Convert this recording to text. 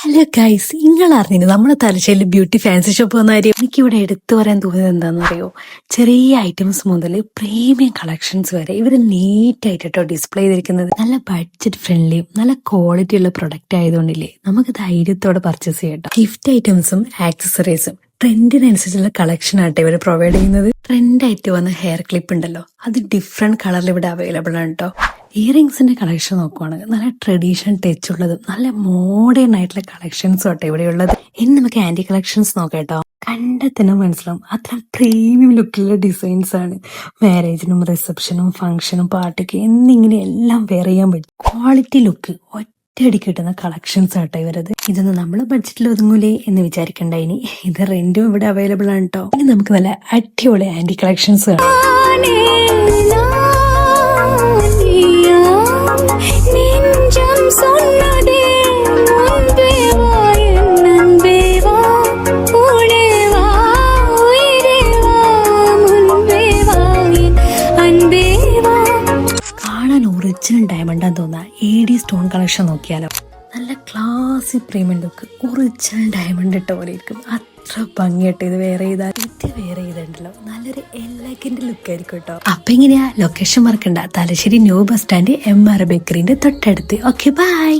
Hello guys, നിങ്ങൾ അറിഞ്ഞില്ല നമ്മുടെ തലശ്ശേരി ബ്യൂട്ടി ഫാൻസി ഷോപ്പ് വന്ന കാര്യം? എനിക്കിവിടെ എടുത്തു പറയാൻ തോന്നിയത് എന്താണെന്നറിയോ? ചെറിയ ഐറ്റംസ് മുതൽ പ്രീമിയം കളക്ഷൻസ് വരെ ഇവര് നീറ്റ് ആയിട്ടോ ഡിസ്പ്ലേ ചെയ്തിരിക്കുന്നത്. നല്ല ബഡ്ജറ്റ് ഫ്രണ്ട്ലിയും നല്ല ക്വാളിറ്റി ഉള്ള പ്രൊഡക്റ്റ് ആയതുകൊണ്ടില്ലേ നമുക്ക് ധൈര്യത്തോടെ പർച്ചേസ് ചെയ്യട്ടോ. ഗിഫ്റ്റ് ഐറ്റംസും ആക്സസറീസും ട്രെൻഡിനനുസരിച്ചുള്ള കളക്ഷൻ ആയിട്ട് ഇവർ പ്രൊവൈഡ് ചെയ്യുന്നത്. ട്രെൻഡായിട്ട് വന്ന ഹെയർ ക്ലിപ്പ് ഉണ്ടല്ലോ, അത് ഡിഫറെന്റ് കളറിൽ ഇവിടെ അവൈലബിൾ ആണ് കേട്ടോ. ഇയറിങ്സിന്റെ കളക്ഷൻ നോക്കുവാണെങ്കിൽ നല്ല ട്രഡീഷണൽ ടച്ച് ഉള്ളതും നല്ല മോഡേൺ ആയിട്ടുള്ള കളക്ഷൻസും ആട്ടെ ഇവിടെ ഉള്ളത്. ഇനി നമുക്ക് ആന്റി കളക്ഷൻസ് നോക്കാം കേട്ടോ. കണ്ടെത്തന്നെ മനസ്സിലാവും, അത്ര പ്രീമിയം ലുക്കിലുള്ള ഡിസൈൻസ് ആണ്. മാരേജിനും റിസപ്ഷനും ഫംഗ്ഷനും പാർട്ടിക്ക് എന്നിങ്ങനെ എല്ലാം വെയർ ചെയ്യാൻ പറ്റും. ക്വാളിറ്റി ലുക്ക് ഒറ്റയടി കിട്ടുന്ന കളക്ഷൻസ് ആട്ടോ ഇവരത്. ഇതൊന്നും നമ്മളെ ബഡ്ജറ്റിൽ ഒതുങ്ങൂലേ എന്ന് വിചാരിക്കണ്ട. ഇനി ഇത് റെന്റും ഇവിടെ അവൈലബിൾ ആണ് കേട്ടോ. ഇനി നമുക്ക് നല്ല അടിപൊളി ആന്റി കളക്ഷൻസ് കാണാം. ഒറിജിനൽ ഡയമണ്ടാന്ന് തോന്നുന്ന AD സ്റ്റോൺ കളക്ഷൻ നോക്കിയാലോ. നല്ല ക്ലാസി പ്രീമിയം ലുക്ക്, ഒറിജിനൽ ഡയമണ്ട് ഇട്ട പോലെ ഇരിക്കും. അത്ര ഭംഗിയായിട്ട് ഇത് വേറെ ചെയ്തിട്ടുണ്ടല്ലോ, നല്ലൊരു എലഗന്റ് ലുക്ക് ആയിരിക്കും കേട്ടോ. അപ്പൊ എങ്ങനെയാ, ലൊക്കേഷൻ മറക്കണ്ട, Thalassery new bus stand MR ബേക്കറിന്റെ തൊട്ടടുത്ത്. Okay, by.